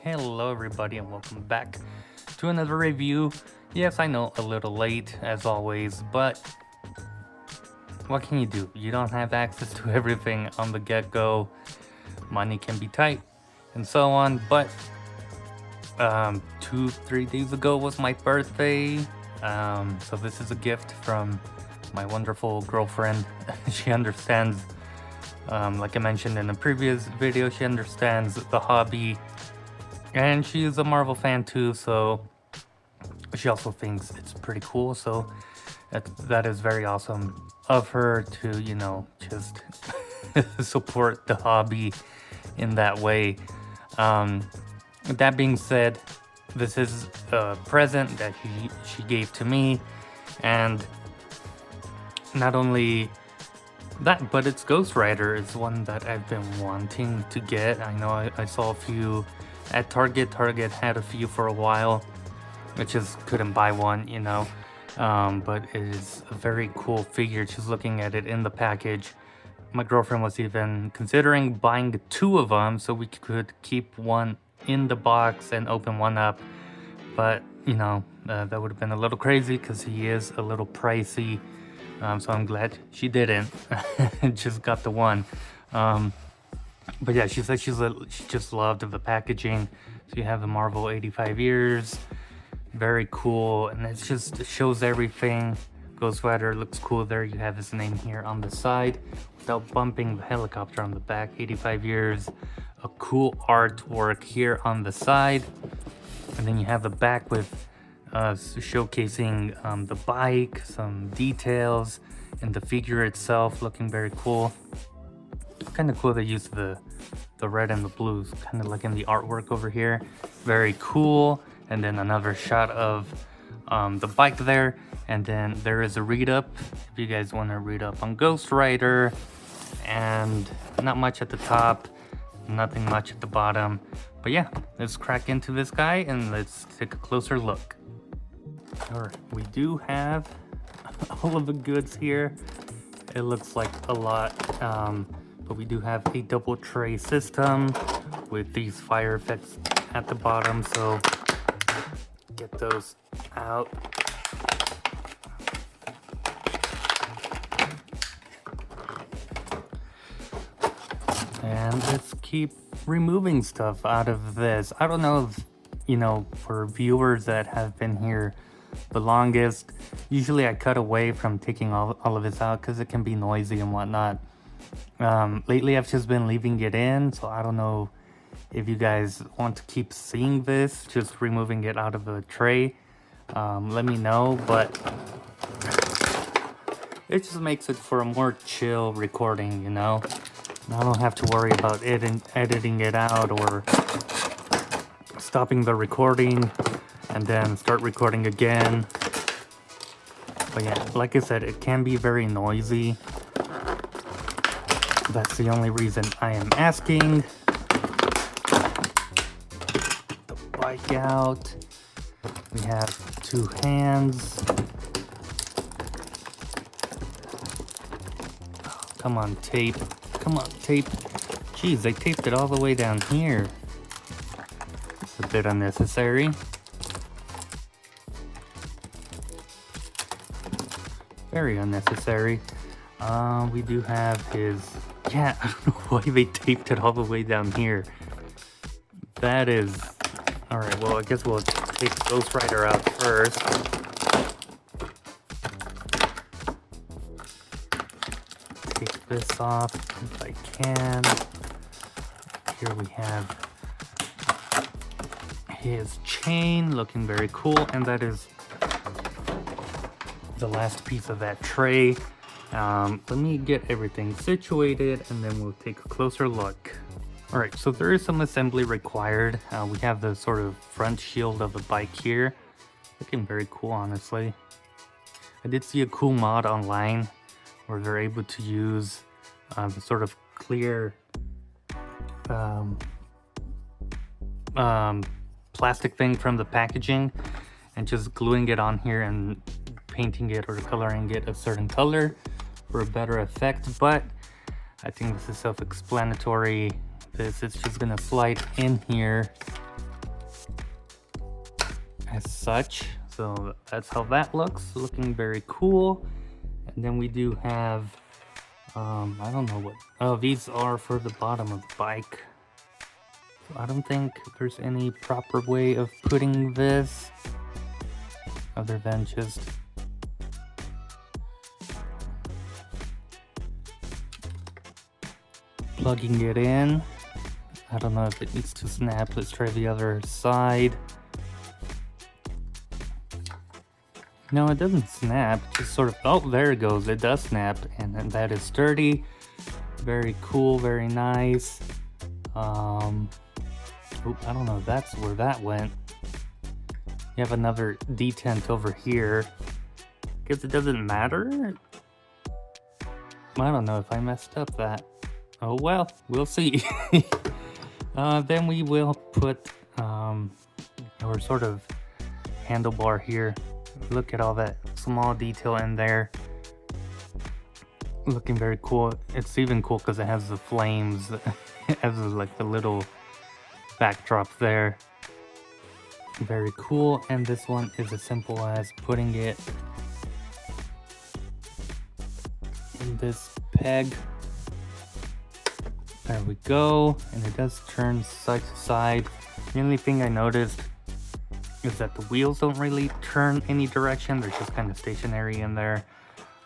Hello everybody and welcome back to another review. Yes, I know, a little late as always, but what can you do? You don't have access to everything on the get-go. Money can be tight and so on, but 2-3 days ago was my birthday. So this is a gift from my wonderful girlfriend. She understands, like I mentioned in the previous video, she understands the hobby. And she's a Marvel fan too, so she also thinks it's pretty cool. So that is very awesome of her to, just support the hobby in that way. That being said, this is a present that she gave to me, and not only that, but it's Ghost Rider. It's one that I've been wanting to get. I know I saw a few at Target. Target had a few for a while. I just couldn't buy one, but it is a very cool figure. Just looking at it in the package. My girlfriend was even considering buying 2 of them so we could keep one in the box and open one up. But, that would have been a little crazy because he is a little pricey. So I'm glad she didn't. Just got the one. But yeah, she said she just loved the packaging. So you have the Marvel 85 years, very cool, and it shows everything. Ghost Rider looks cool there. You have his name here on the side without bumping the helicopter on the back. 85 years, a cool artwork here on the side, and then you have the back with showcasing the bike, some details, and the figure itself looking very cool. Kind of cool they use the red and the blues, kind of like in the artwork over here. Very cool. And then another shot of the bike there. And then there is a read up if you guys want to read up on Ghost Rider. And not much at the top, nothing much at the bottom. But yeah, let's crack into this guy and let's take a closer look. Alright, we do have all of the goods here. It looks like a lot. But we do have a double tray system with these fire effects at the bottom, so get those out. And let's keep removing stuff out of this. I don't know if, for viewers that have been here the longest, usually I cut away from taking all of this out because it can be noisy and whatnot. Lately I've just been leaving it in, so I don't know if you guys want to keep seeing this, just removing it out of the tray. Let me know, but it just makes it for a more chill recording, I don't have to worry about editing it out or stopping the recording and then start recording again. But yeah, like I said, it can be very noisy. That's the only reason I am asking. The bike out. We have 2 hands. Oh, come on, tape. Come on, tape. Jeez, they taped it all the way down here. It's a bit unnecessary. Very unnecessary. We do have his... Yeah, I don't know why they taped it all the way down here. That is... Alright, well, I guess we'll take Ghost Rider out first. Take this off if I can. Here we have his chain, looking very cool, and that is the last piece of that tray. Let me get everything situated and then we'll take a closer look. Alright, so there is some assembly required. We have the sort of front shield of the bike here. Looking very cool, honestly. I did see a cool mod online where they're able to use the sort of clear plastic thing from the packaging and just gluing it on here and painting it or coloring it a certain color for a better effect. But I think this is self-explanatory. This is just gonna slide in here as such. So that's how that looks, looking very cool. And then we do have, I don't know what, oh, these are for the bottom of the bike. So I don't think there's any proper way of putting this other than just plugging it in. I don't know if it needs to snap. Let's try the other side. No, it doesn't snap. Just sort of, oh, there it goes. It does snap, and then that is sturdy. Very cool, very nice. I don't know if that's where that went. You have another detent over here. Guess it doesn't matter. I don't know if I messed up that. Oh well, we'll see. Then we will put our sort of handlebar here. Look at all that small detail in there. Looking very cool. It's even cool because it has the flames as like the little backdrop there. Very cool. And this one is as simple as putting it in this peg. There we go. And it does turn side to side. The only thing I noticed is that the wheels don't really turn any direction. They're just kind of stationary in there.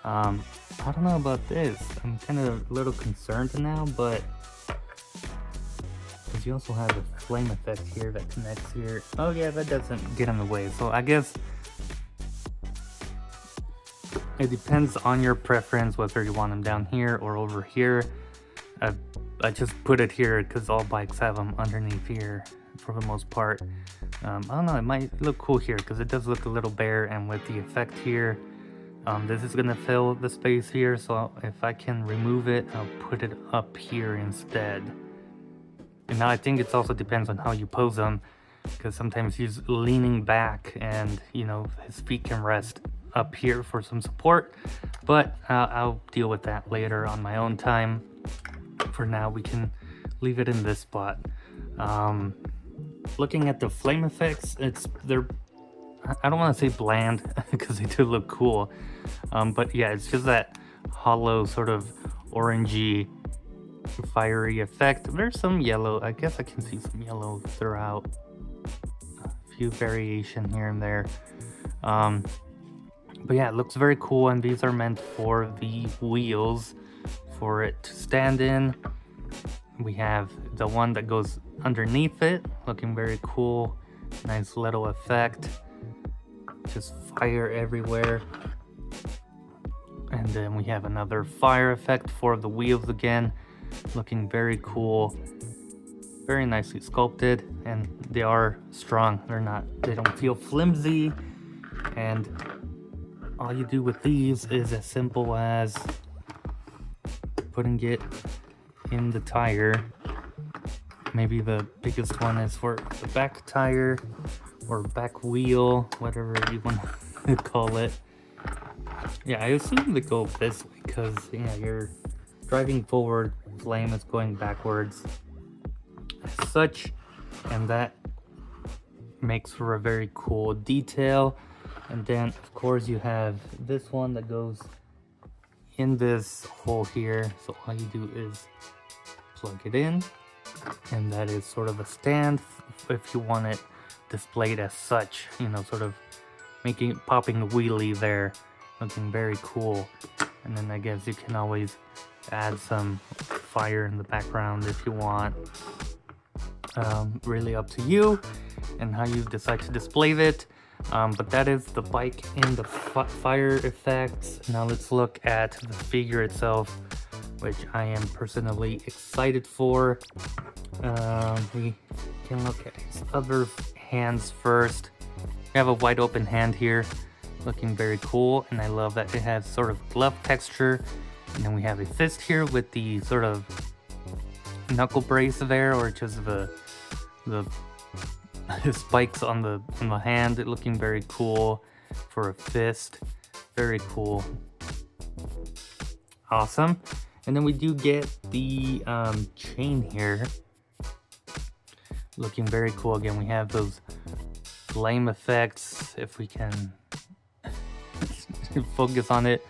I don't know about this. I'm kind of a little concerned now, but because you also have a flame effect here that connects here. Oh yeah, that doesn't get in the way. So I guess it depends on your preference whether you want them down here or over here. I just put it here because all bikes have them underneath here for the most part. I don't know, it might look cool here because it does look a little bare, and with the effect here, this is gonna fill the space here, so if I can remove it, I'll put it up here instead. And now I think it also depends on how you pose them, because sometimes he's leaning back and, you know, his feet can rest up here for some support, but I'll deal with that later on my own time. For now, we can leave it in this spot. Looking at the flame effects, they're, I don't want to say bland because they do look cool, but yeah, it's just that hollow sort of orangey fiery effect. There's some yellow, I guess I can see some yellow throughout, a few variation here and there, but yeah, it looks very cool. And these are meant for the wheels for it to stand in. We have the one that goes underneath it, looking very cool. Nice little effect, just fire everywhere. And then we have another fire effect for the wheels again, looking very cool, very nicely sculpted, and they are strong. They don't feel flimsy. And all you do with these is as simple as putting it in the tire. Maybe the biggest one is for the back tire or back wheel, whatever you want to call it. Yeah, I assume they go this way because, yeah, you're driving forward, flame is going backwards as such, and that makes for a very cool detail. And then of course you have this one that goes in this hole here, so all you do is plug it in, and that is sort of a stand if you want it displayed as such, you know, sort of popping a wheelie there, looking very cool. And then I guess you can always add some fire in the background if you want. Really up to you and how you decide to display it. But that is the bike and the fire effects. Now let's look at the figure itself, which I am personally excited for. We can look at his other hands first. We have a wide open hand here, looking very cool, and I love that it has sort of glove texture. And then we have a fist here with the sort of knuckle brace there, or just the spikes on the hand, looking very cool for a fist. Very cool. Awesome. And then we do get the chain here, looking very cool. Again, we have those flame effects, if we can focus on it.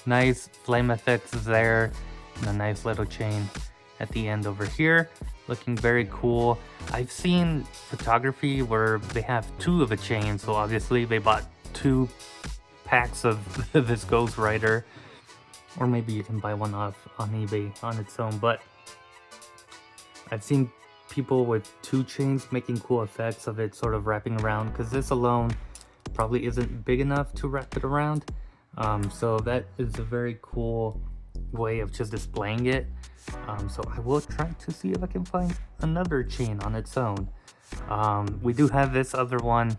Nice flame effects there, and a nice little chain at the end over here, looking very cool. I've seen photography where they have 2 of a chain, so obviously they bought 2 packs of this Ghost Rider, or maybe you can buy one off on eBay on its own, but I've seen people with 2 chains making cool effects of it sort of wrapping around, because this alone probably isn't big enough to wrap it around. So that is a very cool way of just displaying it. So I will try to see if I can find another chain on its own. We do have this other one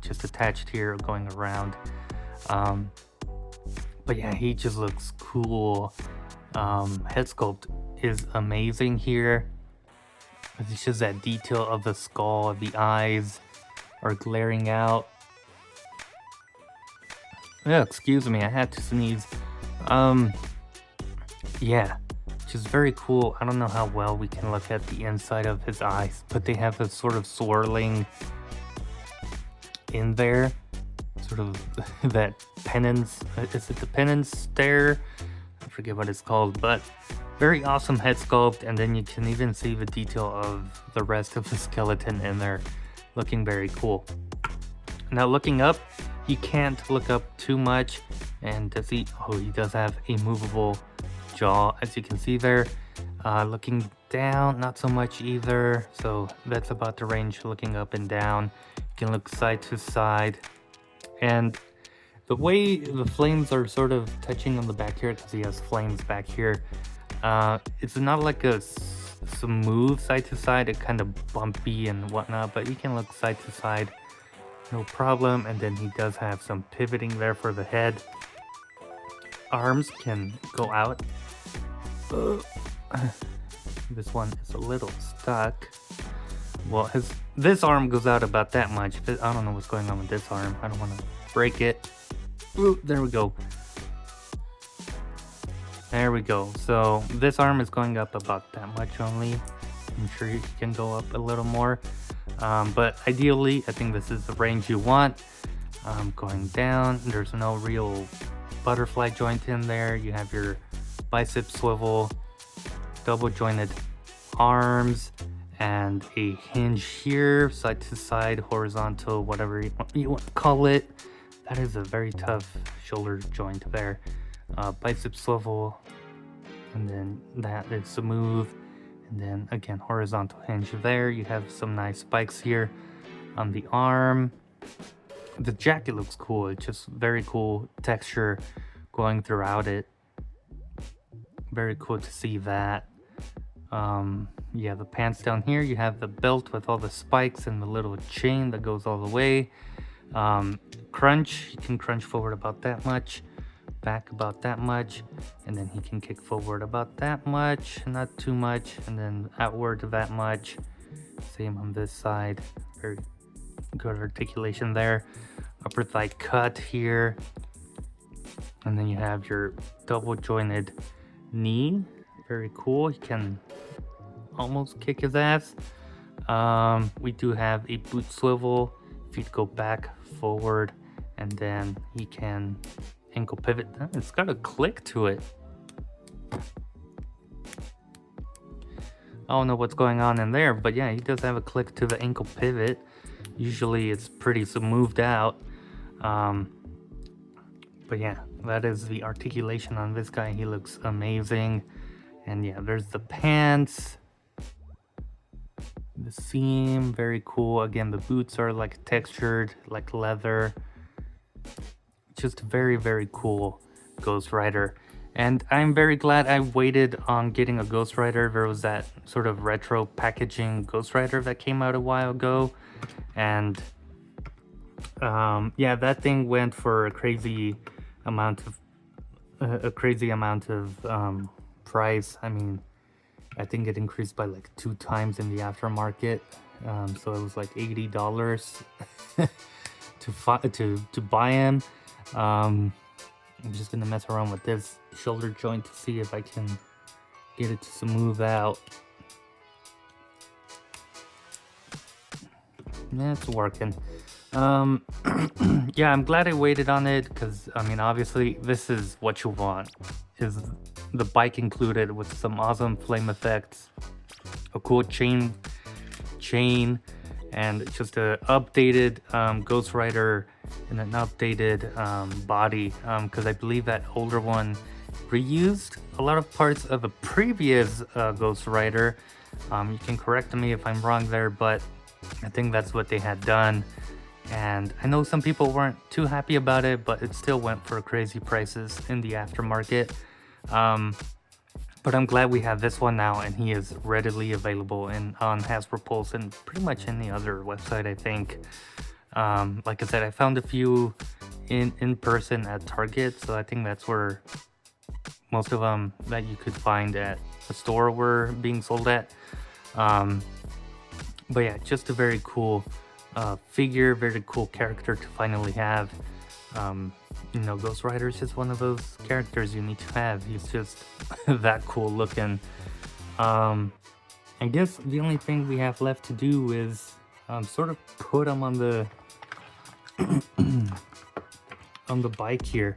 just attached here going around. But yeah, he just looks cool. Head sculpt is amazing here. It's just that detail of the skull, the eyes are glaring out. Yeah, excuse me, I had to sneeze. Yeah, which is very cool. I don't know how well we can look at the inside of his eyes, but they have a sort of swirling in there. Sort of that penance, is it the penance stare? I forget what it's called, but very awesome head sculpt, and then you can even see the detail of the rest of the skeleton in there, looking very cool. Now looking up, you can't look up too much, and does he? Oh, he does have a movable jaw, as you can see there. Looking down, not so much either, so that's about the range. Looking up and down, you can look side to side, and the way the flames are sort of touching on the back here, because he has flames back here, it's not like a smooth side to side. It's kind of bumpy and whatnot, but you can look side to side, no problem. And then he does have some pivoting there for the head. Arms can go out. This one is a little stuck. Well, this arm goes out about that much. I don't know what's going on with this arm. I don't want to break it. Ooh, there we go. There we go. So this arm is going up about that much only. I'm sure you can go up a little more. But ideally, I think this is the range you want. Going down, there's no real butterfly joint in there. You have your bicep swivel, double jointed arms, and a hinge here, side to side, horizontal, whatever you want to call it. That is a very tough shoulder joint there. Bicep swivel, and then that is smooth, and then again horizontal hinge there. You have some nice spikes here on the arm. The jacket looks cool. It's just very cool texture going throughout it. Very cool to see that. Yeah, the pants down here, you have the belt with all the spikes and the little chain that goes all the way. Crunch, you can crunch forward about that much, back about that much, and then he can kick forward about that much, not too much, and then outward that much. Same on this side. Very good articulation there. Upper thigh cut here, and then you have your double jointed knee. Very cool. He can almost kick his ass. We do have a boot swivel. Feet go back, forward, and then he can ankle pivot. It's got a click to it. I don't know what's going on in there, but yeah, he does have a click to the ankle pivot. Usually it's pretty smoothed out. But yeah, that is the articulation on this guy. He looks amazing. And yeah, there's the pants, the seam, very cool. Again, the boots are like textured, like leather. Just very, very cool Ghost Rider. And I'm very glad I waited on getting a Ghost Rider. There was that sort of retro packaging Ghost Rider that came out a while ago. And yeah, that thing went for a crazy amount of price. I mean, I think it increased by like 2 times in the aftermarket. So it was like $80 to buy him. I'm just gonna mess around with this shoulder joint to see if I can get it to smooth out. Yeah, it's working. Um, yeah, I'm glad I waited on it because I mean, obviously, this is what you want. Is the bike included with some awesome flame effects, a cool chain, and just a updated Ghost Rider and an updated body. Because I believe that older one reused a lot of parts of a previous Ghost Rider. You can correct me if I'm wrong there, but I think that's what they had done. And I know some people weren't too happy about it, but it still went for crazy prices in the aftermarket. Um, but I'm glad we have this one now, and he is readily available on Hasbro Pulse and pretty much any other website, I think. Like I said, I found a few in person at Target, so I think that's where most of them that you could find at the store were being sold at. But yeah, just a very cool figure, very cool character to finally have. You know, Ghost Rider is just one of those characters you need to have. He's just that cool looking. I guess the only thing we have left to do is sort of put him on the on the bike here.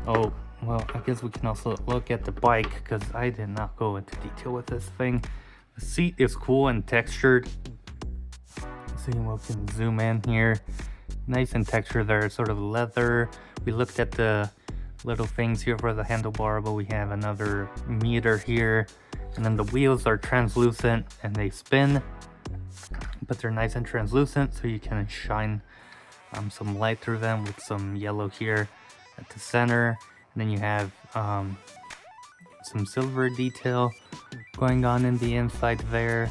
Oh, well, I guess we can also look at the bike because I did not go into detail with this thing. The seat is cool and textured. See, we can zoom in here. Nice and textured there, sort of leather. We looked at the little things here for the handlebar, but we have another meter here. And then the wheels are translucent and they spin, but they're nice and translucent, so you can shine some light through them with some yellow here at the center. And then you have some silver detail going on in the inside there.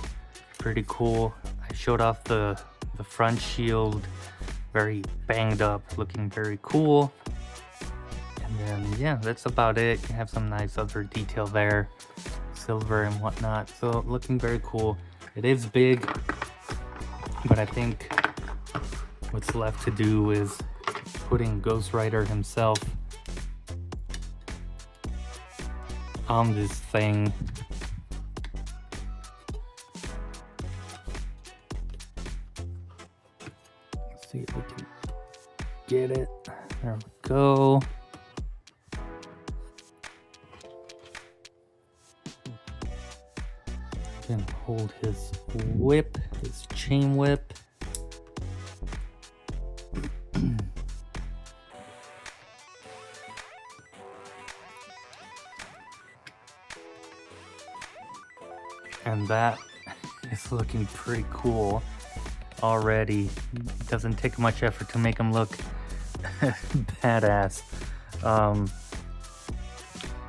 Pretty cool. I showed off the front shield, very banged up, looking very cool. And then yeah, that's about it. You have some nice other detail there, silver and whatnot, so looking very cool. It is big, but I think what's left to do is putting Ghost Rider himself on this thing. Let's see if we can get it. There we go. Can hold his whip, his chain whip. And that is looking pretty cool already. Doesn't take much effort to make him look badass.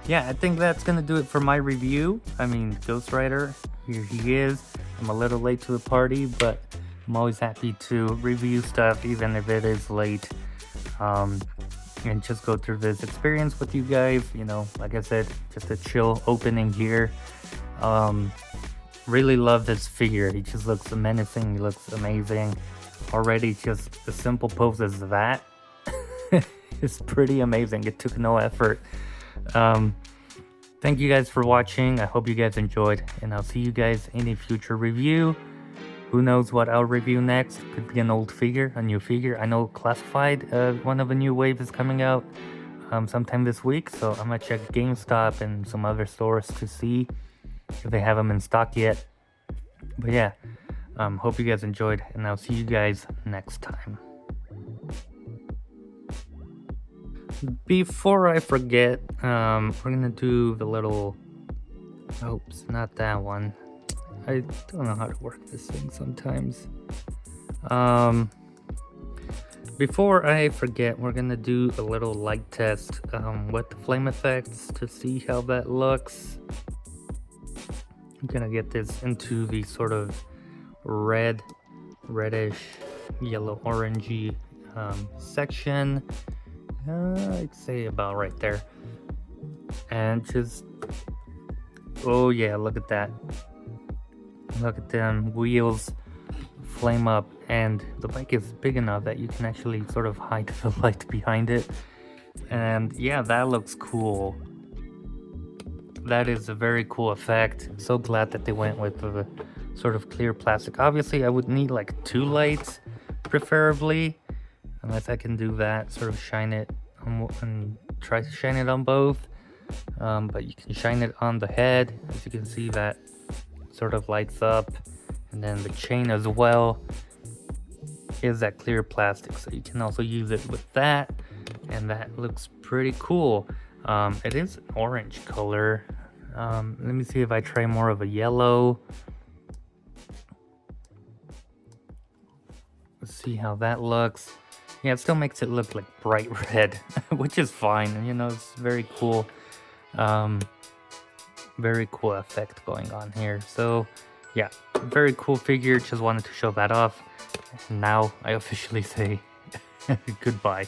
Yeah, I think that's gonna do it for my review. I mean, Ghost Rider, here he is. I'm a little late to the party, but I'm always happy to review stuff even if it is late. And just go through this experience with you guys. You know, like I said, just a chill opening here. Really love this figure. He just looks menacing. He looks amazing. Already just a simple pose as that is pretty amazing. It took no effort. Thank you guys for watching. I hope you guys enjoyed, and I'll see you guys in a future review. Who knows what I'll review next? Could be an old figure, a new figure. I know Classified, one of the new waves is coming out sometime this week, so I'm gonna check GameStop and some other stores to see if they have them in stock yet. But yeah, hope you guys enjoyed, and I'll see you guys next time. Before I forget, we're gonna do the little, oops, not that one. I don't know how to work this thing sometimes. Before I forget, we're gonna do a little light test with the flame effects to see how that looks. I'm gonna get this into the sort of reddish, yellow, orangey section. I'd say about right there. And just, oh yeah, look at that. Look at them wheels flame up, and the bike is big enough that you can actually sort of hide the light behind it. And yeah, that looks cool. That is a very cool effect. So glad that they went with the sort of clear plastic. Obviously, I would need like 2 lights, preferably. unless I can do that, sort of shine it on, and try to shine it on both. But you can shine it on the head. As you can see, that sort of lights up, and then the chain as well is that clear plastic, so you can also use it with that, and that looks pretty cool. It is an orange color. Let me see if I try more of a yellow. Let's see how that looks. Yeah, it still makes it look like bright red, which is fine. You know, it's very cool. Very cool effect going on here. So yeah, very cool figure. Just wanted to show that off. And now I officially say goodbye.